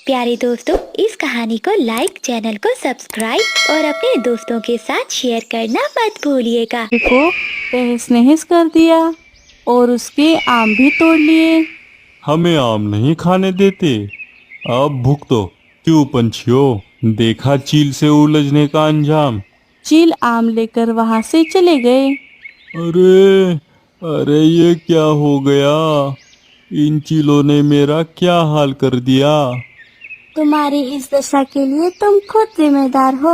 प्यारे दोस्तों, इस कहानी को लाइक, चैनल को सब्सक्राइब और अपने दोस्तों के साथ शेयर करना मत भूलिएगा। को तहस नहस कर दिया और उसके आम भी तोड़ लिए। हमें आम नहीं खाने देते। अब भुगतो। क्यों पंछियों, देखा चील से उलझने का अंजाम। चील आम लेकर वहां से चले गए। अरे अरे, ये क्या हो गया। इन चीलों ने मेरा क्या हाल कर दिया। तुम्हारी इस दशा के लिए तुम खुद जिम्मेदार हो।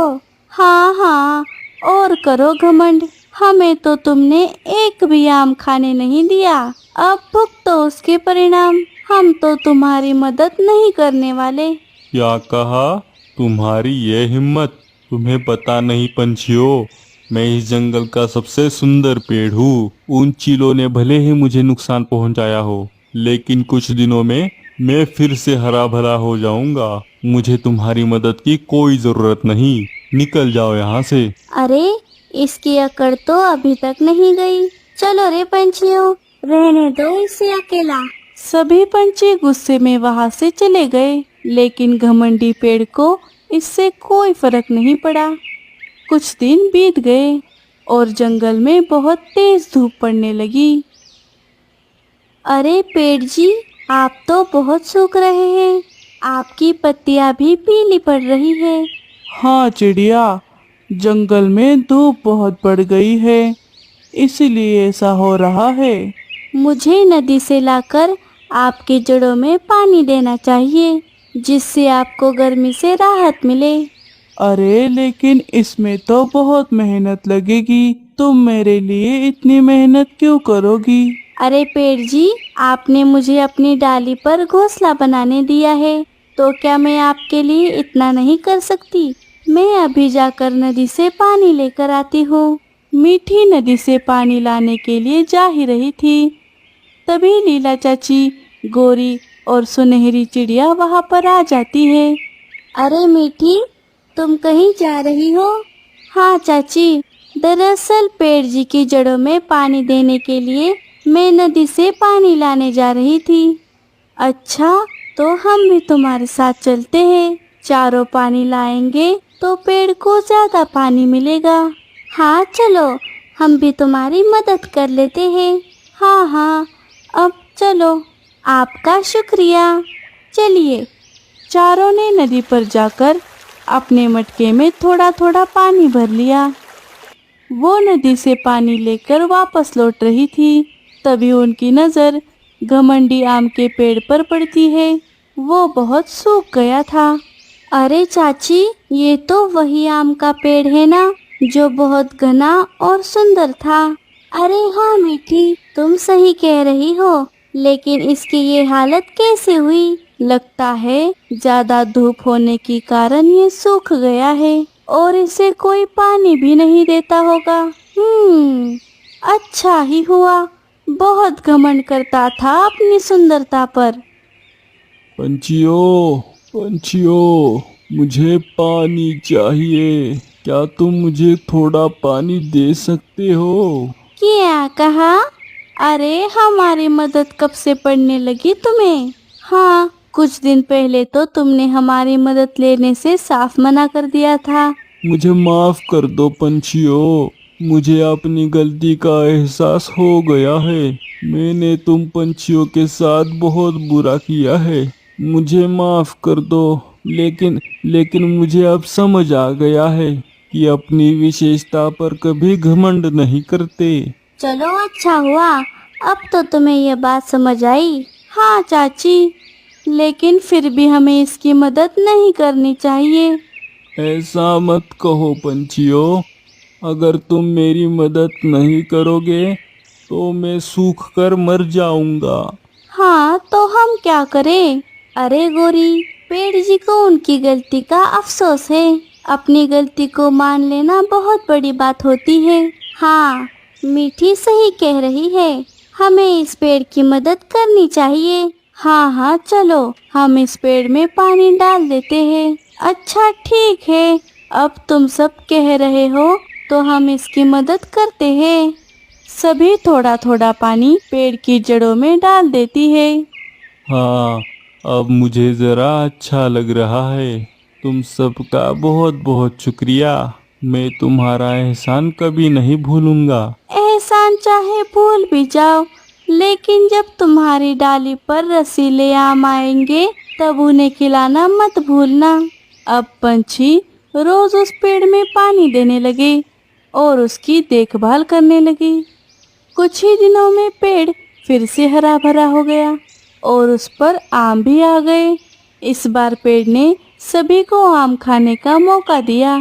हाँ हाँ, और करो घमंड। हमें तो तुमने एक भी आम खाने नहीं दिया। अब भुगतो उसके परिणाम। हम तो तुम्हारी मदद नहीं करने वाले। क्या कहा? तुम्हारी ये हिम्मत। तुम्हें पता नहीं पंछियों, मैं इस जंगल का सबसे सुंदर पेड़ हूँ। उन चीलों ने भले ही मुझे नुकसान पहुंचाया हो, लेकिन कुछ दिनों में मैं फिर से हरा भरा हो जाऊंगा। मुझे तुम्हारी मदद की कोई जरूरत नहीं। निकल जाओ यहाँ से। अरे, इसकी अकड़ तो अभी तक नहीं गई। चलो रे पंछियों, रहने दो इसे अकेला। सभी पंछी गुस्से में वहां से चले गए, लेकिन घमंडी पेड़ को इससे कोई फर्क नहीं पड़ा। कुछ दिन बीत गए और जंगल में बहुत तेज धूप पड़ने लगी। अरे पेड़ जी, आप तो बहुत सूख रहे हैं। आपकी पत्तियां भी पीली पड़ रही है। हाँ चिड़िया, जंगल में धूप बहुत बढ़ गई है, इसीलिए ऐसा हो रहा है। मुझे नदी से लाकर आपके जड़ों में पानी देना चाहिए, जिससे आपको गर्मी से राहत मिले। अरे लेकिन इसमें तो बहुत मेहनत लगेगी। तुम मेरे लिए इतनी मेहनत क्यों करोगी? अरे पेड़ जी, आपने मुझे अपनी डाली पर घोंसला बनाने दिया है, तो क्या मैं आपके लिए इतना नहीं कर सकती? मैं अभी जाकर नदी से पानी लेकर आती हूँ। मीठी नदी से पानी लाने के लिए जा ही रही थी, तभी लीला चाची, गोरी और सुनहरी चिड़िया वहाँ पर आ जाती है। अरे मीठी, तुम कहीं जा रही हो? हाँ चाची, दरअसल पेड़ जी की जड़ों में पानी देने के लिए मैं नदी से पानी लाने जा रही थी। अच्छा, तो हम भी तुम्हारे साथ चलते हैं। चारों पानी लाएंगे तो पेड़ को ज्यादा पानी मिलेगा। हाँ चलो, हम भी तुम्हारी मदद कर लेते हैं। हाँ हाँ, अब चलो। आपका शुक्रिया। चलिए। चारों ने नदी पर जाकर अपने मटके में थोड़ा थोड़ा पानी भर लिया। वो नदी से पानी लेकर वापस लौट रही थी, तभी उनकी नज़र घमंडी आम के पेड़ पर पड़ती है। वो बहुत सूख गया था। अरे चाची, ये तो वही आम का पेड़ है ना, जो बहुत घना और सुंदर था। अरे हाँ मीठी, तुम सही कह रही हो, लेकिन इसकी ये हालत कैसे हुई? लगता है ज्यादा धूप होने के कारण ये सूख गया है और इसे कोई पानी भी नहीं देता होगा। अच्छा ही हुआ, बहुत घमंड करता था अपनी सुंदरता पर। पंछियों पंछियों, मुझे पानी चाहिए। क्या तुम मुझे थोड़ा पानी दे सकते हो? क्या कहा? अरे हमारी मदद कब से पड़ने लगी तुम्हें? हाँ, कुछ दिन पहले तो तुमने हमारी मदद लेने से साफ मना कर दिया था। मुझे माफ कर दो पंछियों, मुझे अपनी गलती का एहसास हो गया है। मैंने तुम पंछियों के साथ बहुत बुरा किया है। मुझे माफ कर दो। लेकिन मुझे अब समझ आ गया है कि अपनी विशेषता पर कभी घमंड नहीं करते। चलो अच्छा हुआ, अब तो तुम्हें यह बात समझ आई। हाँ चाची, लेकिन फिर भी हमें इसकी मदद नहीं करनी चाहिए। ऐसा मत कहो पंछियों, अगर तुम मेरी मदद नहीं करोगे तो मैं सूख कर मर जाऊंगा। हाँ, तो हम क्या करें? अरे गोरी, पेड़ जी को उनकी गलती का अफसोस है। अपनी गलती को मान लेना बहुत बड़ी बात होती है। हाँ, मीठी सही कह रही है, हमें इस पेड़ की मदद करनी चाहिए। हाँ हाँ चलो, हम इस पेड़ में पानी डाल देते हैं। अच्छा ठीक है, अब तुम सब कह रहे हो तो हम इसकी मदद करते हैं। सभी थोड़ा थोड़ा पानी पेड़ की जड़ों में डाल देती है। हाँ, अब मुझे जरा अच्छा लग रहा है। तुम सबका बहुत बहुत शुक्रिया। मैं तुम्हारा एहसान कभी नहीं भूलूंगा। एहसान चाहे भूल भी जाओ, लेकिन जब तुम्हारी डाली पर रसीले आम आएंगे तब उन्हें खिलाना मत भूलना। अब पंछी रोज उस पेड़ में पानी देने लगे और उसकी देखभाल करने लगे। कुछ ही दिनों में पेड़ फिर से हरा भरा हो गया और उस पर आम भी आ गए। इस बार पेड़ ने सभी को आम खाने का मौका दिया।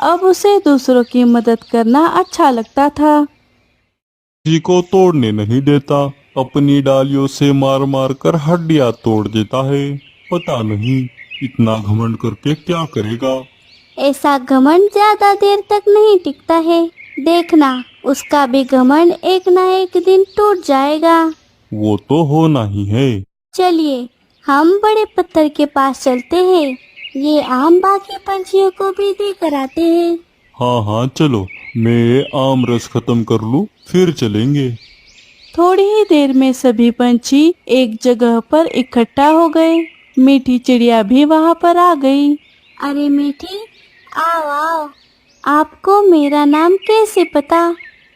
अब उसे दूसरों की मदद करना अच्छा लगता था। किसी को तोड़ने नहीं देता, अपनी डालियों से मार मार कर हड्डियां तोड़ देता है। पता नहीं इतना घमंड करके क्या करेगा। ऐसा घमंड ज्यादा देर तक नहीं टिकता है। देखना, उसका भी घमंड एक ना एक दिन टूट जाएगा। वो तो होना ही है। चलिए हम बड़े पत्थर के पास चलते हैं। ये आम बाकी पंछियों को भी देकर आते हैं। हाँ हाँ चलो, मैं आम रस खत्म कर लूं, फिर चलेंगे। थोड़ी ही देर में सभी पंछी एक जगह पर इकट्ठा हो गए। मीठी चिड़िया भी वहाँ पर आ गई। अरे मीठी, आओ आओ। आपको मेरा नाम कैसे पता?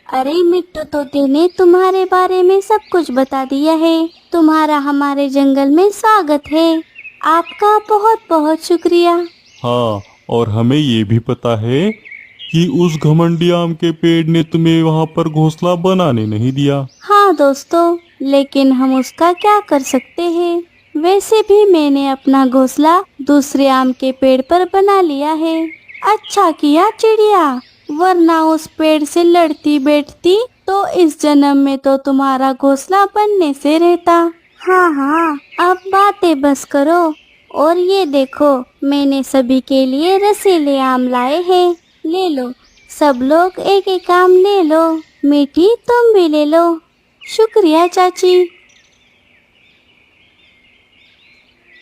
अरे मिट्टू तोते ने तुम्हारे बारे में सब कुछ बता दिया है। तुम्हारा हमारे जंगल में स्वागत है। आपका बहुत बहुत शुक्रिया। हाँ, और हमें ये भी पता है कि उस घमंडी आम के पेड़ ने तुम्हें वहाँ पर घोंसला बनाने नहीं दिया। हाँ दोस्तों, लेकिन हम उसका क्या कर सकते हैं। वैसे भी मैंने अपना घोंसला दूसरे आम के पेड़ पर बना लिया है। अच्छा किया चिड़िया, वरना उस पेड़ से लड़ती बैठती तो इस जन्म में तो तुम्हारा घोंसला बनने से रहता। हाँ हाँ, अब बातें बस करो। और ये देखो, मैंने सभी के लिए रसीले आम लाए हैं। ले लो, सब लोग एक एक आम ले लो। मीठी, तुम भी ले लो। शुक्रिया चाची।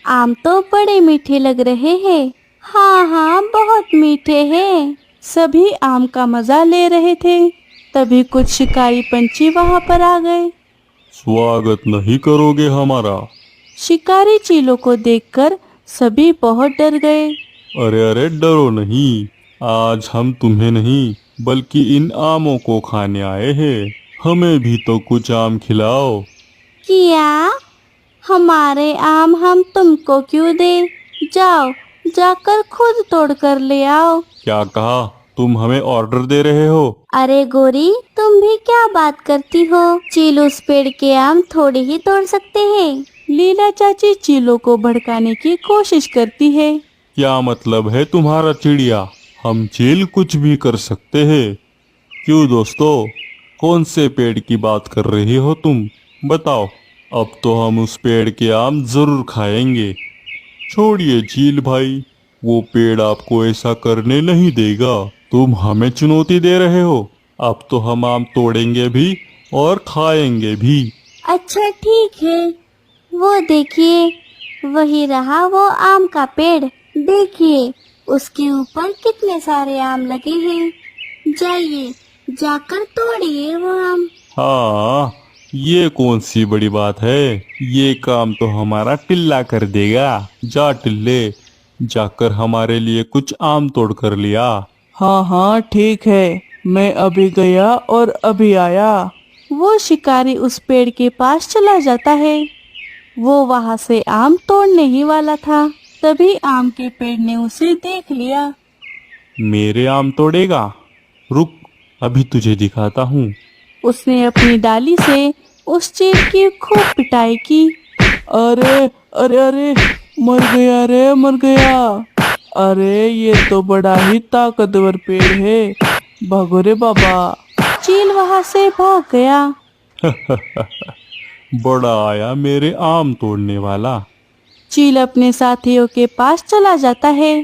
आम तो बड़े मीठे लग रहे हैं। हाँ हाँ, बहुत मीठे हैं। सभी आम का मजा ले रहे थे। तभी कुछ शिकारी पंछी वहाँ पर आ गए। स्वागत नहीं करोगे हमारा? शिकारी चीलों को देखकर सभी बहुत डर गए। अरे अरे, डरो नहीं। आज हम तुम्हें नहीं बल्कि इन आमों को खाने आए हैं। हमें भी तो कुछ आम खिलाओ। किया? हमारे आम हम तुमको क्यों दे? जाओ, जाकर खुद तोड़ कर ले आओ। क्या कहा? तुम हमें ऑर्डर दे रहे हो? अरे गोरी, तुम भी क्या बात करती हो? चील उस पेड़ के आम थोड़े ही तोड़ सकते हैं। लीला चाची चीलों को भड़काने की कोशिश करती है। क्या मतलब है तुम्हारा चिड़िया? हम चील कुछ भी कर सकते हैं। क्यों दोस्तों, कौन से पेड़ की बात कर रही हो तुम? बताओ। अब तो हम उस पेड़ के आम जरूर खाएंगे। छोड़िए चील भाई, वो पेड़ आपको ऐसा करने नहीं देगा। तुम हमें चुनौती दे रहे हो। अब तो हम आम तोड़ेंगे भी और खाएंगे भी। अच्छा ठीक है। वो देखिए, वही रहा वो आम का पेड़। देखिए, उसके ऊपर कितने सारे आम लगे हैं। जाइए, जाकर तोड़िए वो आम। हाँ, ये कौन सी बड़ी बात है। ये काम तो हमारा टिल्ला कर देगा। जा टिल्ले, जाकर हमारे लिए कुछ आम तोड़ कर लिया। हाँ हाँ ठीक है, मैं अभी गया और अभी आया। वो शिकारी उस पेड़ के पास चला जाता है। वो वहाँ से आम तोड़ने ही वाला था, तभी आम के पेड़ ने उसे देख लिया। मेरे आम तोड़ेगा? रुक, अभी तुझे दिखाता हूँ। उसने अपनी डाली से उस चील की खूब पिटाई की। अरे अरे अरे, मर गया रे, मर गया। अरे ये तो बड़ा ही ताकतवर पेड़ है। भागो रे बाबा। चील वहाँ से भाग गया। बड़ा आया मेरे आम तोड़ने वाला। चील अपने साथियों के पास चला जाता है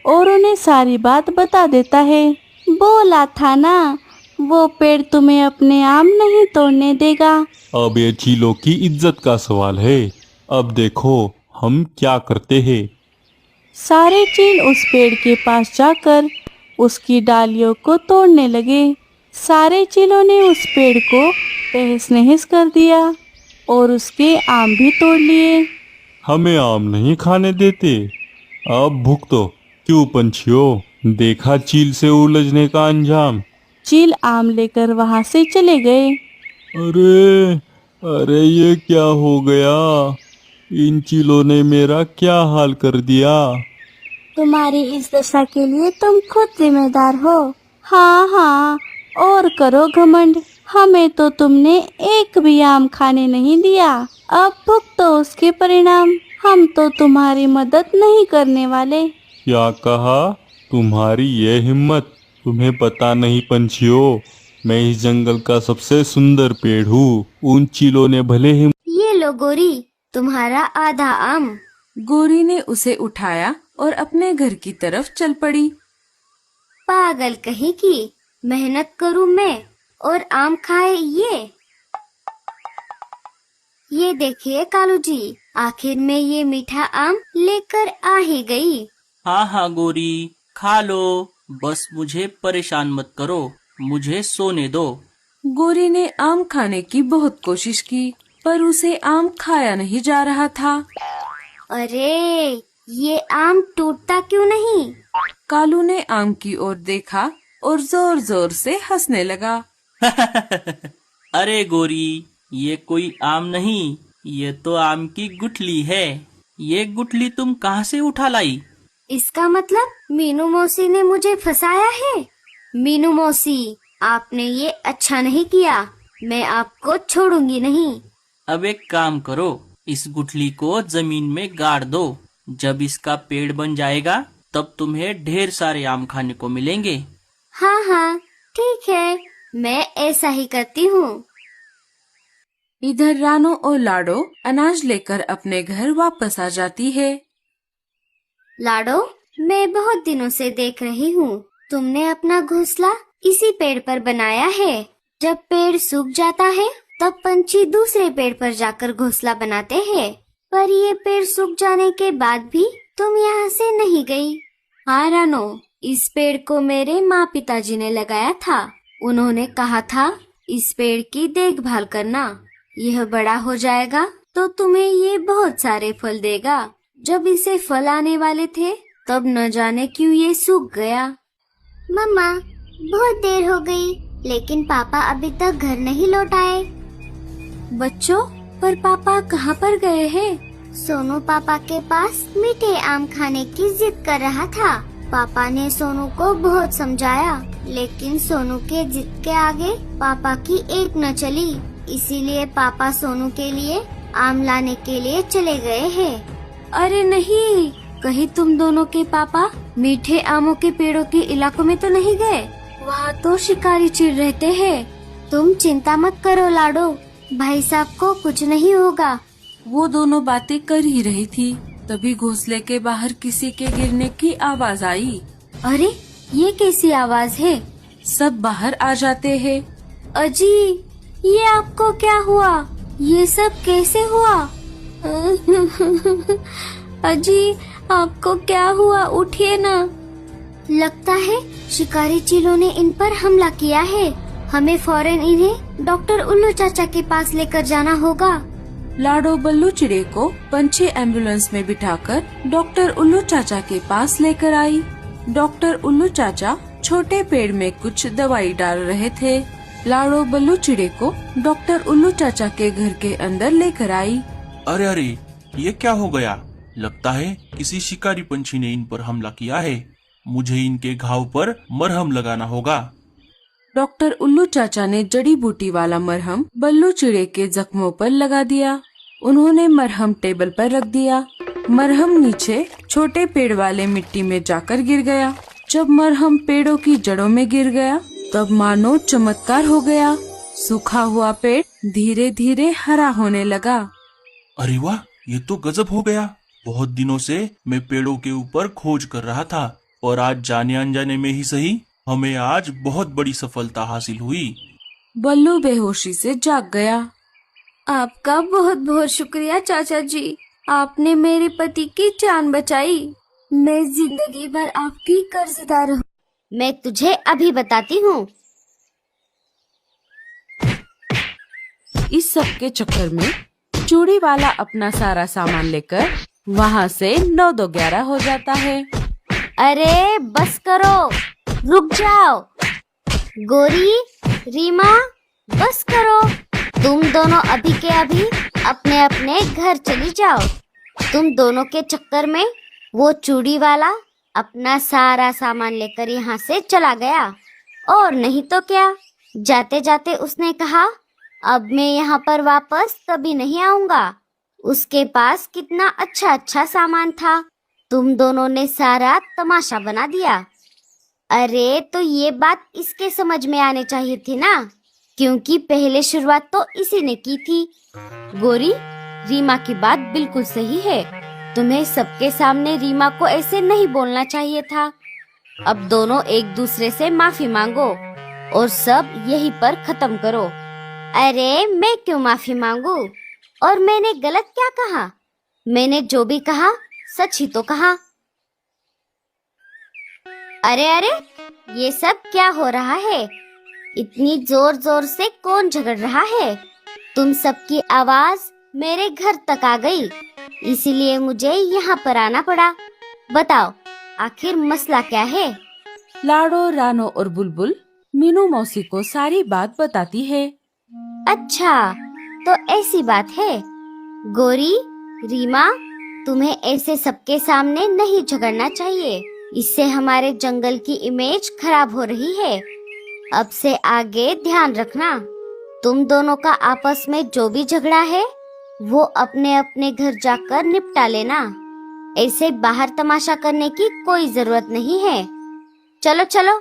और उन्हें सारी बात बता देता है। बोला था ना, वो पेड़ तुम्हें अपने आम नहीं तोड़ने देगा। अब ये चीलों की इज्जत का सवाल है। अब देखो हम क्या करते हैं। सारे चील उस पेड़ के पास जाकर उसकी डालियों को तोड़ने लगे। सारे चीलों ने उस पेड़ को तहस नहस कर दिया और उसके आम भी तोड़ लिए। हमें आम नहीं खाने देते। अब भुगतो क्यों पंछियों, देखा चील से उलझने का अंजाम। चील आम लेकर वहाँ से चले गए। अरे अरे ये क्या हो गया, इन चीलों ने मेरा क्या हाल कर दिया। तुम्हारी इस दशा के लिए तुम खुद जिम्मेदार हो। हाँ हाँ, और करो घमंड, हमें तो तुमने एक भी आम खाने नहीं दिया। अब भुगतो उसके परिणाम, हम तो तुम्हारी मदद नहीं करने वाले। क्या कहा, तुम्हारी ये हिम्मत, तुम्हें पता नहीं पंछियों, मैं इस जंगल का सबसे सुंदर पेड़ हूँ। उन चीलों ने भले ही ये लो गोरी, तुम्हारा आधा आम। गोरी ने उसे उठाया और अपने घर की तरफ चल पड़ी। पागल कहीं की, मेहनत करूं मैं और आम खाए ये देखिए कालू जी, आखिर में ये मीठा आम लेकर आ ही गई। हाँ हाँ गोरी, खा लो, बस मुझे परेशान मत करो, मुझे सोने दो। गोरी ने आम खाने की बहुत कोशिश की, पर उसे आम खाया नहीं जा रहा था। अरे ये आम टूटता क्यों नहीं? कालू ने आम की ओर देखा और जोर जोर से हंसने लगा। अरे गोरी, ये कोई आम नहीं, ये तो आम की गुठली है। ये गुठली तुम कहाँ से उठा लाई? इसका मतलब मीनू मौसी ने मुझे फंसाया है। मीनू मौसी, आपने ये अच्छा नहीं किया, मैं आपको छोड़ूंगी नहीं। अब एक काम करो, इस गुठली को जमीन में गाड़ दो। जब इसका पेड़ बन जाएगा तब तुम्हें ढेर सारे आम खाने को मिलेंगे। हाँ हाँ ठीक है, मैं ऐसा ही करती हूँ। इधर रानो और लाडो अनाज लेकर अपने घर वापस आ जाती है। लाडो, मैं बहुत दिनों से देख रही हूँ, तुमने अपना घोंसला इसी पेड़ पर बनाया है। जब पेड़ सूख जाता है तब पंछी दूसरे पेड़ पर जाकर घोंसला बनाते हैं, पर ये पेड़ सूख जाने के बाद भी तुम यहाँ से नहीं गई। हाँ रानो, इस पेड़ को मेरे माँ पिताजी ने लगाया था। उन्होंने कहा था इस पेड़ की देखभाल करना, यह बड़ा हो जाएगा तो तुम्हें ये बहुत सारे फल देगा। जब इसे फल आने वाले थे तब न जाने क्यों ये सूख गया। मम्मा, बहुत देर हो गई, लेकिन पापा अभी तक घर नहीं लौट आए। बच्चों, पर पापा कहाँ पर गए हैं? सोनू पापा के पास मीठे आम खाने की जिद कर रहा था। पापा ने सोनू को बहुत समझाया, लेकिन सोनू के जिद के आगे पापा की एक न चली। इसीलिए पापा सोनू के लिए आम लाने के लिए चले गए हैं। अरे नहीं, कहीं तुम दोनों के पापा मीठे आमों के पेड़ों के इलाकों में तो नहीं गए? वहाँ तो शिकारी चील रहते हैं। तुम चिंता मत करो लाडो, भाई साहब को कुछ नहीं होगा। वो दोनों बातें कर ही रही थी, तभी घोंसले के बाहर किसी के गिरने की आवाज आई। अरे ये कैसी आवाज है? सब बाहर आ जाते हैं। अजी, ये आपको क्या हुआ? ये सब कैसे हुआ? अजी, आपको क्या हुआ? उठिए ना। लगता है शिकारी चीलों ने इन पर हमला किया है। हमें फौरन इन्हें डॉक्टर उल्लू चाचा के पास लेकर जाना होगा। लाडो बल्लू चिड़े को पंछी एम्बुलेंस में बिठाकर डॉक्टर उल्लू चाचा के पास लेकर आई। डॉक्टर उल्लू चाचा छोटे पेड़ में कुछ दवाई डाल रहे थे। लाडो बल्लू चिड़े को डॉक्टर उल्लू चाचा के घर के अंदर लेकर आई। अरे अरे, ये क्या हो गया? लगता है किसी शिकारी पंछी ने इन पर हमला किया है। मुझे इनके घाव पर मरहम लगाना होगा। डॉक्टर उल्लू चाचा ने जड़ी बूटी वाला मरहम बल्लू चिड़े के जख्मों पर लगा दिया। उन्होंने मरहम टेबल पर रख दिया। मरहम नीचे छोटे पेड़ वाले मिट्टी में जाकर गिर गया। जब मरहम पेड़ों की जड़ों में गिर गया तब मानो चमत्कार हो गया। सूखा हुआ पेड़ धीरे धीरे हरा होने लगा। अरे वाह, ये तो गजब हो गया। बहुत दिनों से मैं पेड़ों के ऊपर खोज कर रहा था और आज जाने अनजाने में ही सही, हमें आज बहुत बड़ी सफलता हासिल हुई। बल्लू बेहोशी से जाग गया। आपका बहुत बहुत शुक्रिया चाचा जी, आपने मेरे पति की जान बचाई। मैं जिंदगी भर आपकी कर्जदार हूँ। मैं तुझे अभी बताती हूँ। इस सब के चक्कर में चूड़ी वाला अपना सारा सामान लेकर वहाँ से 9-2-11 हो जाता है। अरे बस करो, रुक जाओ। गोरी, रीमा, बस करो। तुम दोनों अभी के अभी अपने अपने घर चली जाओ। तुम दोनों के चक्कर में वो चूड़ी वाला अपना सारा सामान लेकर यहाँ से चला गया। और नहीं तो क्या, जाते जाते उसने कहा अब मैं यहाँ पर वापस कभी नहीं आऊंगा। उसके पास कितना अच्छा अच्छा सामान था, तुम दोनों ने सारा तमाशा बना दिया। अरे तो ये बात इसके समझ में आने चाहिए थी ना, क्योंकि पहले शुरुआत तो इसी ने की थी। गोरी, रीमा की बात बिल्कुल सही है। तुम्हें सबके सामने रीमा को ऐसे नहीं बोलना चाहिए था। अब दोनों एक दूसरे से माफी मांगो और सब यहीं पर खत्म करो। अरे मैं क्यों माफी मांगू? और मैंने गलत क्या कहा? मैंने जो भी कहा सच ही तो कहा। अरे अरे, ये सब क्या हो रहा है? इतनी जोर जोर से कौन झगड़ रहा है? तुम सबकी आवाज मेरे घर तक आ गई, इसीलिए मुझे यहाँ पर आना पड़ा। बताओ आखिर मसला क्या है? लाडो, रानो और बुलबुल मीनू मौसी को सारी बात बताती है। अच्छा तो ऐसी बात है। गोरी, रीमा, तुम्हें ऐसे सबके सामने नहीं झगड़ना चाहिए। इससे हमारे जंगल की इमेज खराब हो रही है। अब से आगे ध्यान रखना। तुम दोनों का आपस में जो भी झगड़ा है वो अपने अपने घर जाकर निपटा लेना। ऐसे बाहर तमाशा करने की कोई जरूरत नहीं है। चलो चलो,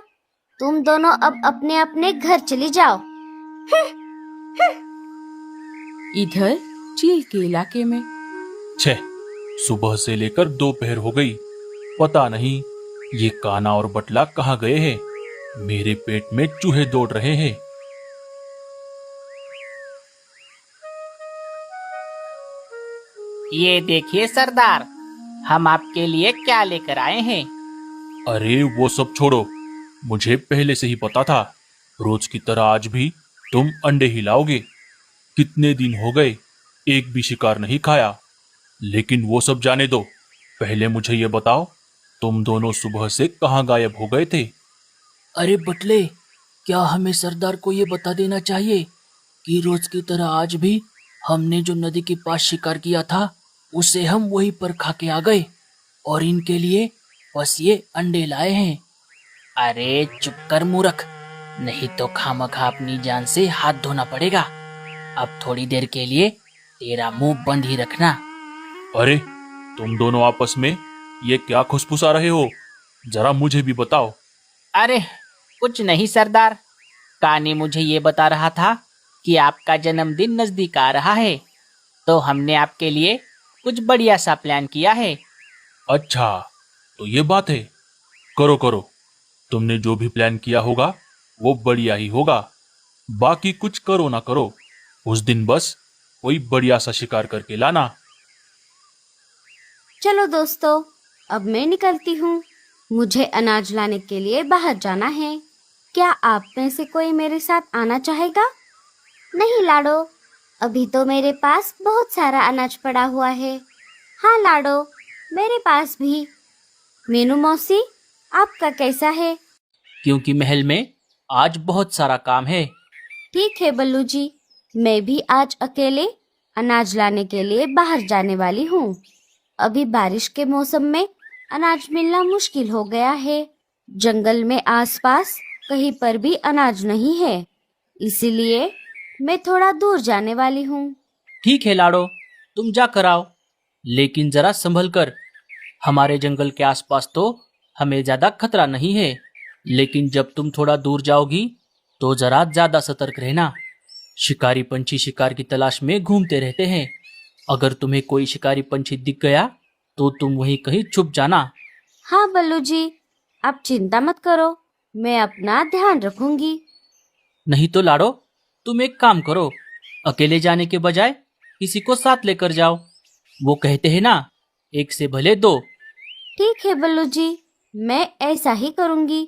तुम दोनों अब अपने अपने घर चली जाओ। इधर चील के इलाके में छह, सुबह से लेकर दोपहर हो गई। पता नहीं ये काना और बटला कहाँ गए हैं। मेरे पेट में चूहे दौड़ रहे हैं। ये देखिए सरदार, हम आपके लिए क्या लेकर आए हैं। अरे वो सब छोड़ो, मुझे पहले से ही पता था रोज की तरह आज भी तुम अंडे ही लाओगे। कितने दिन हो गए एक भी शिकार नहीं खाया। लेकिन वो सब जाने दो, पहले मुझे ये बताओ तुम दोनों सुबह से कहाँ गायब हो गए थे? अरे बटले, क्या हमें सरदार को ये बता देना चाहिए कि रोज की तरह आज भी हमने जो नदी के पास शिकार किया था उसे हम वहीं पर खा के आ गए और इनके लिए बस ये अंडे लाए हैं। अरे चुप कर मूर्ख, नहीं तो खामखा अपनी जान से हाथ धोना पड़ेगा। अब थोड़ी देर के लिए तेरा मुंह बंद ही रखना। अरे तुम दोनों आपस में ये क्या खुसफुसा रहे हो? जरा मुझे भी बताओ। अरे कुछ नहीं सरदार, कानी मुझे ये बता रहा था कि आपका जन्मदिन नजदीक आ रहा है, तो हमने आपके लिए कुछ बढ़िया सा प्लान किया है। अच्छा तो ये बात है, करो करो। तुमने जो भी प्लान किया होगा वो बढ़िया ही होगा। बाकी कुछ करो ना करो, उस दिन बस कोई बढ़िया सा शिकार करके लाना। चलो दोस्तों, अब मैं निकलती हूँ। मुझे अनाज लाने के लिए बाहर जाना है। क्या आप में से कोई मेरे साथ आना चाहेगा? नहीं लाडो, अभी तो मेरे पास बहुत सारा अनाज पड़ा हुआ है। हाँ लाडो, मेरे पास भी। मीनू मौसी, आपका कैसा है? क्योंकि महल में आज बहुत सारा काम है। ठीक है बल्लू जी, मैं भी आज अकेले अनाज लाने के लिए बाहर जाने वाली हूँ। अभी बारिश के मौसम में अनाज मिलना मुश्किल हो गया है। जंगल में आसपास कहीं पर भी अनाज नहीं है, इसीलिए मैं थोड़ा दूर जाने वाली हूँ। ठीक है लाडो, तुम जा कर आओ, लेकिन जरा संभल कर। हमारे जंगल के आसपास तो हमें ज्यादा खतरा नहीं है, लेकिन जब तुम थोड़ा दूर जाओगी तो जरा ज्यादा सतर्क रहना। शिकारी पंछी शिकार की तलाश में घूमते रहते हैं। अगर तुम्हें कोई शिकारी पंछी दिख गया तो तुम वहीं कहीं छुप जाना। हाँ बल्लू जी, आप चिंता मत करो, मैं अपना ध्यान रखूंगी। नहीं तो लाडो, तुम एक काम करो, अकेले जाने के बजाय किसी को साथ लेकर जाओ। वो कहते हैं ना, एक से भले दो। ठीक है बल्लू जी, मैं ऐसा ही करूंगी।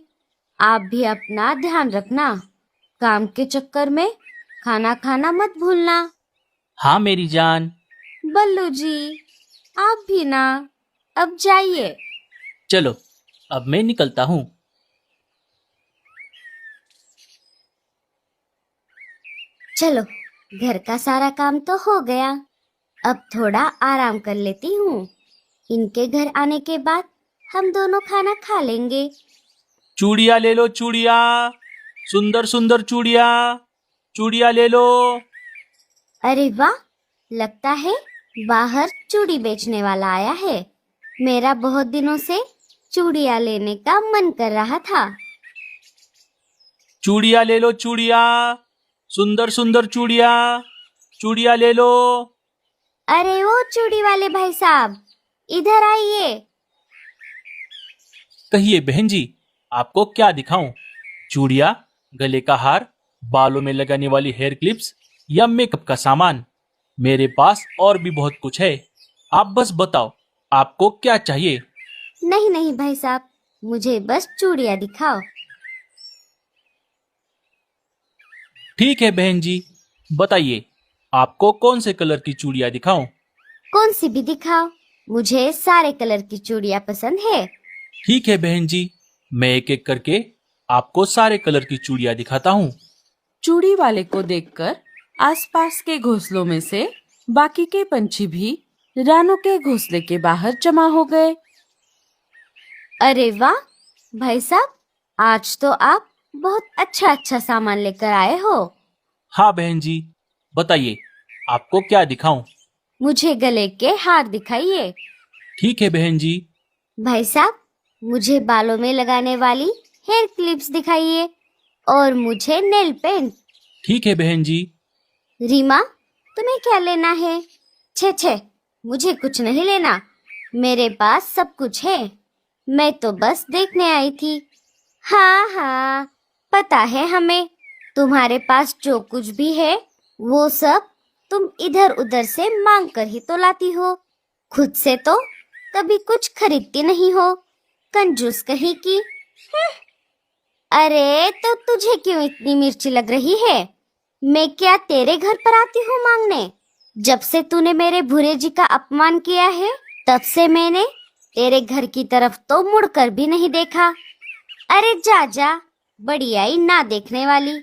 आप भी अपना ध्यान रखना। काम के चक्कर में खाना खाना मत भूलना। हाँ मेरी जान। बल्लू जी, आप भी ना, अब जाइए। चलो अब मैं निकलता हूँ। चलो, घर का सारा काम तो हो गया, अब थोड़ा आराम कर लेती हूँ। इनके घर आने के बाद हम दोनों खाना खा लेंगे। चूड़िया ले लो, चूड़िया, सुंदर सुंदर चूड़िया, चूड़िया ले लो। अरे वाह, लगता है बाहर चूड़ी बेचने वाला आया है। मेरा बहुत दिनों से चूड़िया लेने का मन कर रहा था। चूड़िया ले लो, चूड़िया, सुंदर सुंदर चूड़िया, चूड़िया ले लो। अरे वो चूड़ी वाले भाई साहब, इधर आइए। कहिए बहन जी, आपको क्या दिखाऊं? चूड़िया, गले का हार, बालों में लगाने वाली हेयर क्लिप्स या मेकअप का सामान? मेरे पास और भी बहुत कुछ है। आप बस बताओ आपको क्या चाहिए। नहीं नहीं भाई साहब, मुझे बस चूड़िया दिखाओ। ठीक है बहन जी, बताइए आपको कौन से कलर की चूड़िया दिखाऊं? कौन सी भी दिखाओ, मुझे सारे कलर की चूड़िया पसंद है। ठीक है बहन जी, मैं एक एक करके आपको सारे कलर की चूड़िया दिखाता हूँ। चूड़ी वाले को देखकर आसपास के घोंसलों में से बाकी के पंछी भी रानू के घोंसले के बाहर जमा हो गए। अरे वाह भाई साहब, आज तो आप बहुत अच्छा अच्छा सामान लेकर आए हो। हाँ बहन जी, बताइए आपको क्या दिखाऊं? मुझे गले के हार दिखाइए। ठीक है बहन जी। भाई साहब, मुझे बालों में लगाने वाली हेयर क्लिप्स दिखाइए और मुझे नेल पेंट। ठीक है बहन जी। रीमा, तुम्हें क्या लेना है? छे छे, मुझे कुछ नहीं लेना, मेरे पास सब कुछ है। मैं तो बस देखने आई थी। हाँ हाँ, पता है हमें, तुम्हारे पास जो कुछ भी है वो सब तुम इधर उधर से मांग कर ही तो लाती हो, खुद से तो कभी कुछ खरीदती नहीं हो, कंजूस कहीं की। अरे तो तुझे क्यों इतनी मिर्ची लग रही है? मैं क्या तेरे घर पर आती हूँ मांगने? जब से तूने मेरे भूरे जी का अपमान किया है, तब से मैंने तेरे घर की तरफ तो मुड़कर भी नहीं देखा। अरे जा जा, बड़ी आई ना देखने वाली।